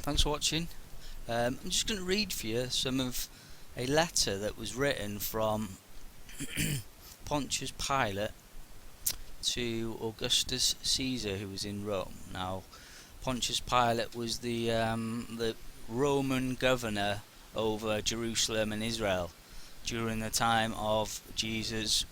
thanks for watching. I'm just going to read for you some of a letter that was written from Pontius Pilate to Augustus Caesar, who was in Rome. Now, Pontius Pilate was the Roman governor over Jerusalem and Israel during the time of Jesus'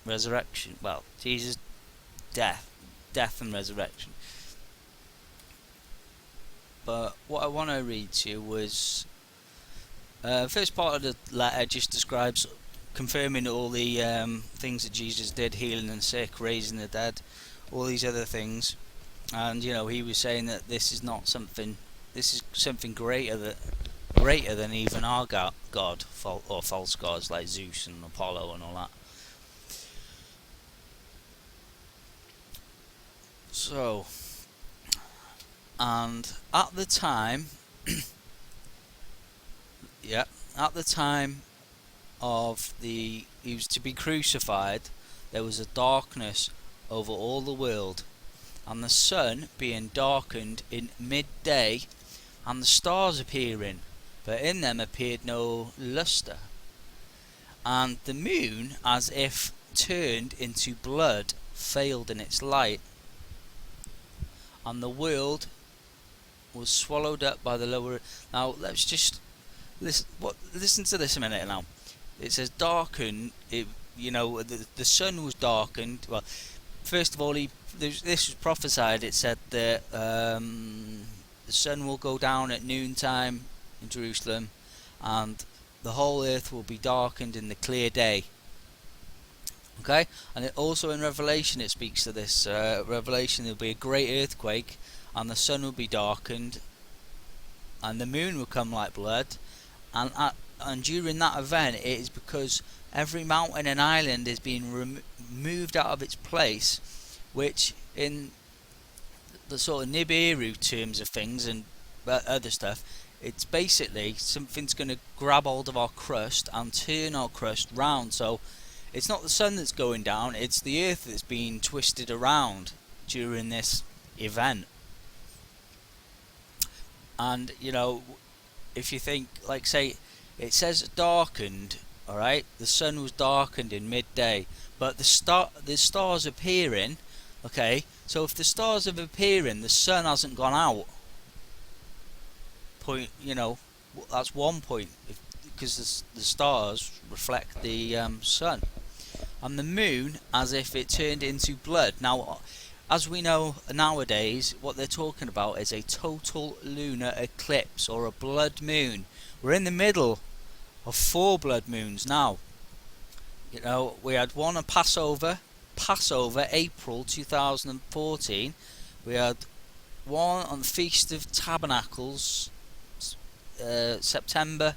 resurrection. Well, Jesus' death and resurrection. But what I want to read to you was first part of the letter just describes confirming all the things that Jesus did, healing the sick, raising the dead, all these other things. And he was saying that this is something greater than even our god or false gods like Zeus and Apollo and all that. So, and at the time of he was to be crucified, there was a darkness over all the world, and the sun being darkened in midday, and the stars appearing, but in them appeared no lustre, and the moon, as if turned into blood, failed in its light, and the world was swallowed up by the lower. Now let's just listen to this a minute. Now it says darkened. The sun was darkened. Well, first of all, this was prophesied. It said that the sun will go down at noontime in Jerusalem, and the whole earth will be darkened in the clear day. Okay, and it also in Revelation it speaks to this. Revelation, there'll be a great earthquake, and the sun will be darkened, and the moon will come like blood, and during that event, it is because every mountain and island is being removed out of its place, which in the sort of Nibiru terms of things and other stuff, it's basically something's going to grab hold of our crust and turn our crust round. So it's not the sun that's going down, it's the earth that's being twisted around during this event. And if you think, like, say, it says darkened, alright, the sun was darkened in midday, but the stars appearing, okay, so if the stars are appearing, the sun hasn't gone out. Point, that's one point, because the stars reflect the sun. And the moon, as if it turned into blood. Now, as we know nowadays, what they're talking about is a total lunar eclipse or a blood moon. We're in the middle of 4 blood moons now. We had one on Passover, April 2014. We had one on the Feast of Tabernacles, October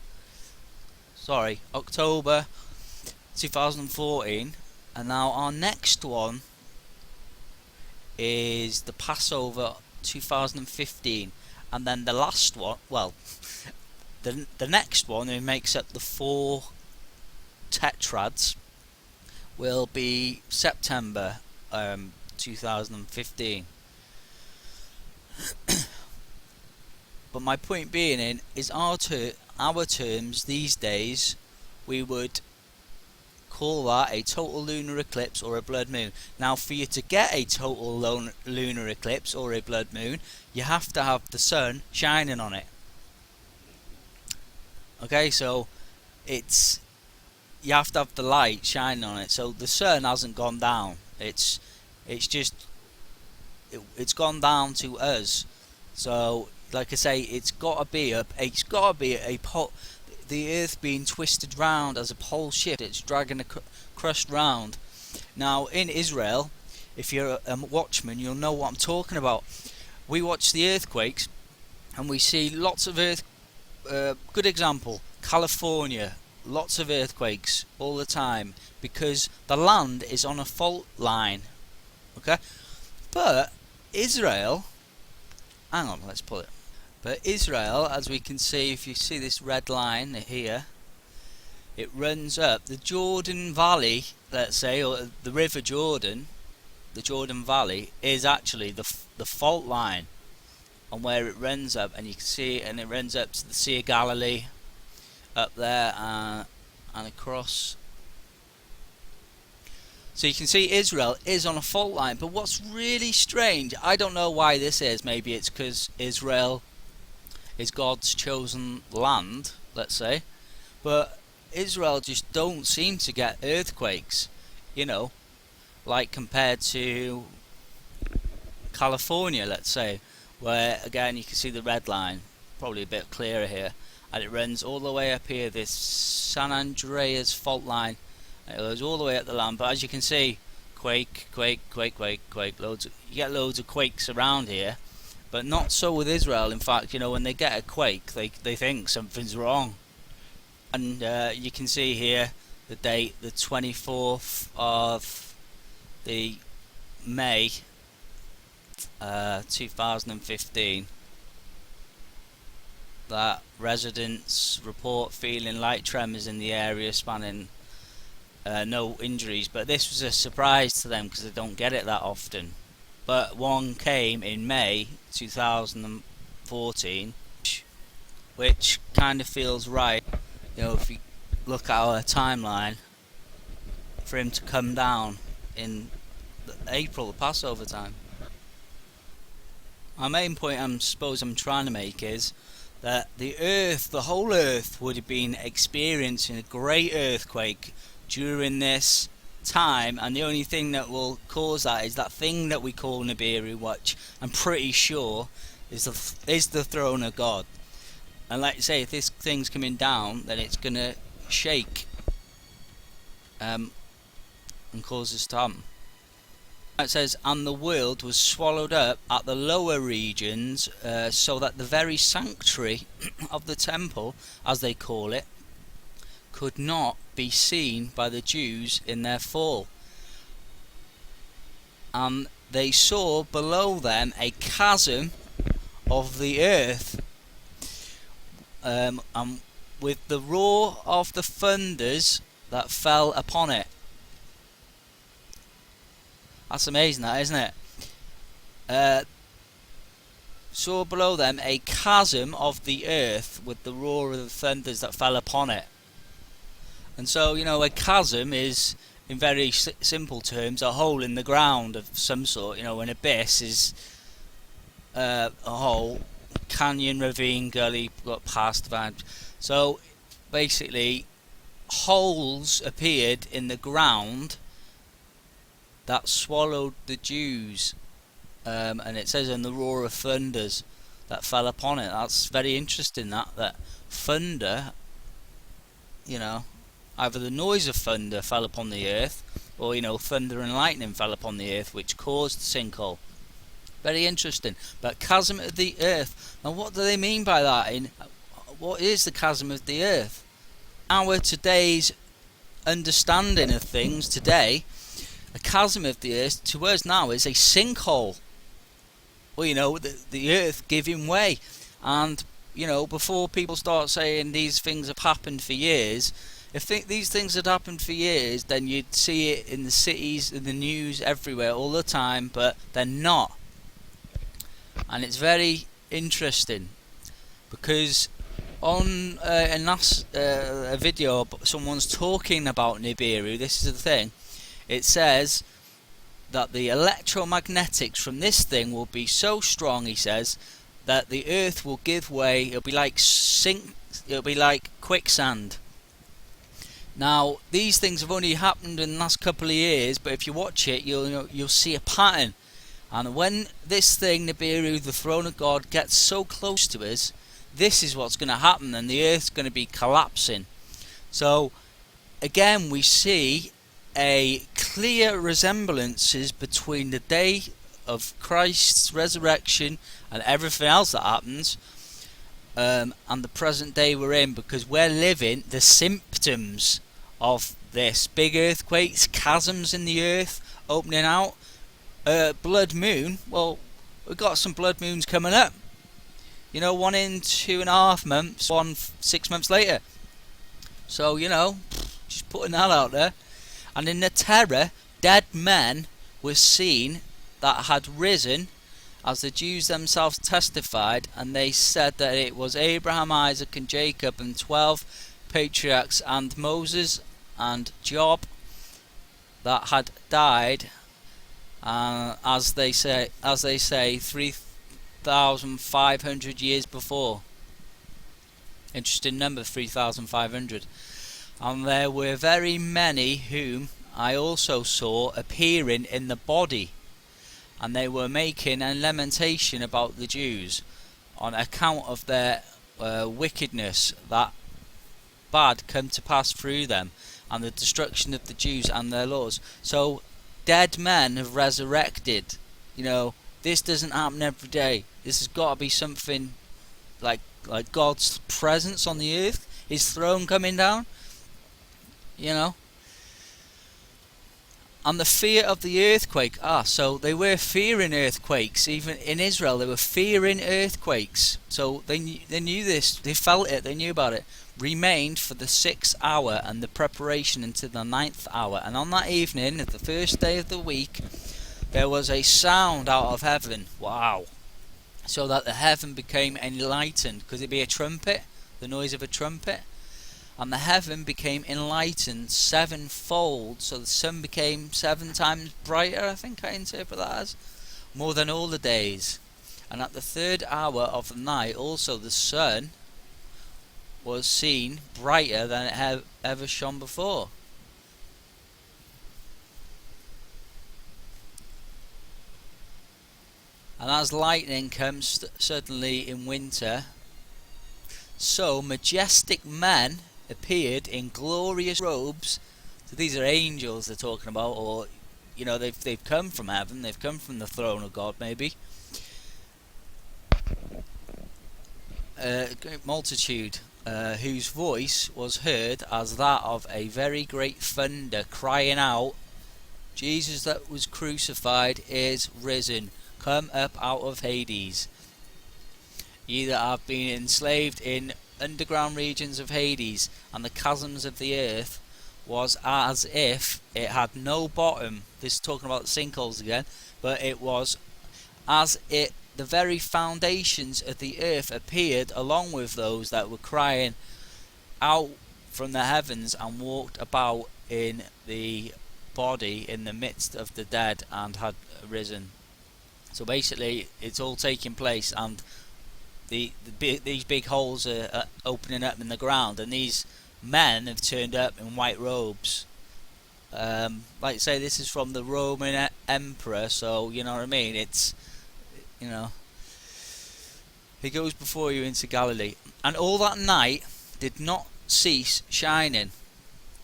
2014, and now our next one is the Passover 2015, and then the last one, well, the next one, who makes up the 4 tetrads, will be September 2015. But my point being is our terms these days, we would call that a total lunar eclipse or a blood moon. Now, for you to get a total lunar eclipse or a blood moon, you have to have the sun shining on it. Okay, so you have to have the light shining on it. So the sun hasn't gone down. It's gone down to us. So, like I say, it's got to be the earth being twisted round as a pole shift. It's dragging the crust round. Now, in Israel, if you're a watchman, you'll know what I'm talking about. We watch the earthquakes, and we see lots of good example, California, lots of earthquakes all the time, because the land is on a fault line. Okay? But Israel, hang on, let's pull it. But Israel, as we can see, if you see this red line here, it runs up the Jordan Valley, let's say, or the River Jordan. The Jordan Valley is actually the fault line. and where it runs up, and you can see it, and it runs up to the Sea of Galilee up there, and across. So you can see Israel is on a fault line. But what's really strange, I don't know why this is, maybe it's because Israel is God's chosen land, let's say, but Israel just don't seem to get earthquakes, you know, like compared to California, let's say, where again you can see the red line, probably a bit clearer here, and it runs all the way up here, this San Andreas fault line, and it goes all the way up the land. But as you can see, quake, loads you get loads of quakes around here, but not so with Israel. In fact, you know, when they get a quake, they think something's wrong. And you can see here the date, the 24th of the May 2015, that residents report feeling light tremors in the area spanning no injuries. But this was a surprise to them because they don't get it that often. But one came in May 2014, which kind of feels right. You know, if you look at our timeline, for him to come down in April, the Passover time. My main point I'm trying to make is that the earth, the whole earth, would have been experiencing a great earthquake during this time, and the only thing that will cause that is that thing that we call Nibiru, which I'm pretty sure is the throne of God. And like I say, if this thing's coming down, then it's gonna shake and cause this to happen. It says, and the world was swallowed up at the lower regions, so that the very sanctuary of the temple, as they call it, could not be seen by the Jews in their fall. And they saw below them a chasm of the earth, and with the roar of the thunders that fell upon it. That's amazing, that, isn't it? Saw below them a chasm of the earth with the roar of the thunders that fell upon it. And so, you know, a chasm is, in very simple terms, a hole in the ground of some sort. You know, an abyss is a hole, canyon, ravine, gully, got past vibes. So basically, holes appeared in the ground that swallowed the Jews, and it says in the roar of thunders that fell upon it. That's very interesting, that thunder, you know, either the noise of thunder fell upon the earth, or, you know, thunder and lightning fell upon the earth, which caused the sinkhole. Very interesting. But chasm of the earth, and what do they mean by that? What is the chasm of the earth? Our today's understanding of things today, a chasm of the earth to us now is a sinkhole. Well, you know, the earth giving way. And, you know, before people start saying these things have happened for years, if these things had happened for years, then you'd see it in the cities, in the news, everywhere, all the time, but they're not. And it's very interesting, because on a video, someone's talking about Nibiru. This is the thing. It says that the electromagnetics from this thing will be so strong, he says, that the earth will give way. It'll be like quicksand. Now, these things have only happened in the last couple of years, but if you watch it, you'll see a pattern. And when this thing, Nibiru, the throne of God, gets so close to us, this is what's going to happen, and the earth's going to be collapsing. So, again, we see a clear resemblances between the day of Christ's resurrection and everything else that happens, and the present day we're in, because we're living the symptoms of this. Big earthquakes, chasms in the earth opening out, blood moon. Well, we've got some blood moons coming up. You know, one in 2.5 months, one 6 months later. So, you know, just putting that out there. And in the terror, dead men were seen that had risen, as the Jews themselves testified, and they said that it was Abraham, Isaac, and Jacob, and 12 patriarchs, and Moses and Job that had died, as they say 3,500 years before. Interesting number, 3,500. And there were very many whom I also saw appearing in the body, and they were making a lamentation about the Jews on account of their wickedness that bad come to pass through them, and the destruction of the Jews and their laws. So dead men have resurrected. You know, this doesn't happen every day. This has got to be something like God's presence on the earth, His throne coming down. You know. And the fear of the earthquake. So they were fearing earthquakes. Even in Israel, they were fearing earthquakes. So they knew this. They felt it. They knew about it. Remained for the 6th hour, and the preparation until the 9th hour. And on that evening, of the first day of the week, there was a sound out of heaven. Wow. So that the heaven became enlightened. Could it be a trumpet? The noise of a trumpet? And the heaven became enlightened sevenfold, so the sun became 7 times brighter, I think I interpret that as, more than all the days. And at the 3rd hour of the night also the sun was seen brighter than it had ever shone before. And as lightning comes suddenly in winter, so majestic men appeared in glorious robes. So these are angels they're talking about, or you know, they've come from heaven, they've come from the throne of God, maybe. A great multitude, whose voice was heard as that of a very great thunder, crying out, Jesus that was crucified is risen, come up out of Hades. Ye that have been enslaved in underground regions of Hades, and the chasms of the earth, was as if it had no bottom. This is talking about the sinkholes again, but it was as it the very foundations of the earth appeared along with those that were crying out from the heavens, and walked about in the body in the midst of the dead, and had risen. So basically it's all taking place, and these big holes are opening up in the ground, and these men have turned up in white robes. Like I say, this is from the Roman emperor, so you know what I mean. It's, you know, he goes before you into Galilee, and all that night did not cease shining,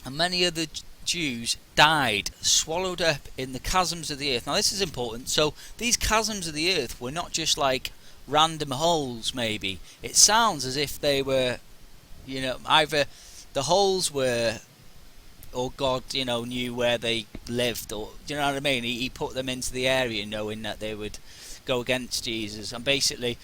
and many of the Jews died, swallowed up in the chasms of the earth. Now this is important. So these chasms of the earth were not just like random holes. Maybe it sounds as if they were, you know, either the holes were, or God, you know, knew where they lived, or do you know what I mean, he put them into the area knowing that they would go against Jesus, and basically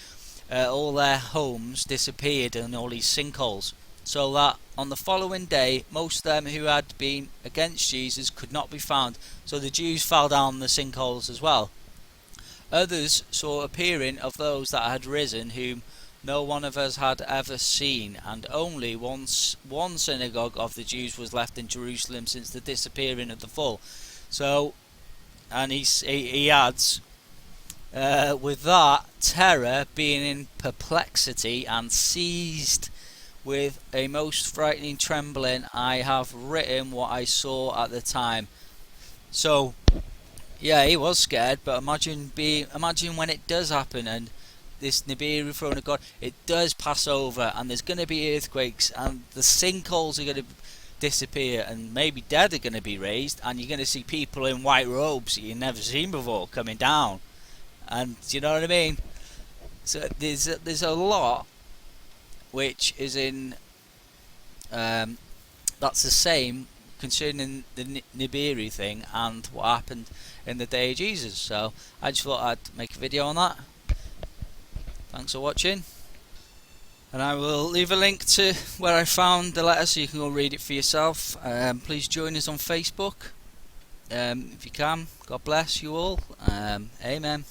all their homes disappeared in all these sinkholes, so that on the following day most of them who had been against Jesus could not be found. So the Jews fell down the sinkholes as well. Others saw appearing of those that had risen, whom no one of us had ever seen, and only one synagogue of the Jews was left in Jerusalem since the disappearing of the fall. So, and he adds, with that, terror being in perplexity and seized with a most frightening trembling, I have written what I saw at the time. So yeah, he was scared, but imagine when it does happen, and this Nibiru throne of God, it does pass over, and there's going to be earthquakes, and the sinkholes are going to disappear, and maybe dead are going to be raised, and you're going to see people in white robes that you've never seen before coming down, and do you know what I mean? So there's a lot which is in that's the same concerning the Nibiru thing and what happened in the day of Jesus. So I just thought I'd make a video on that. Thanks for watching, and I will leave a link to where I found the letter so you can go read it for yourself. Please join us on Facebook if you can. God bless you all. Amen.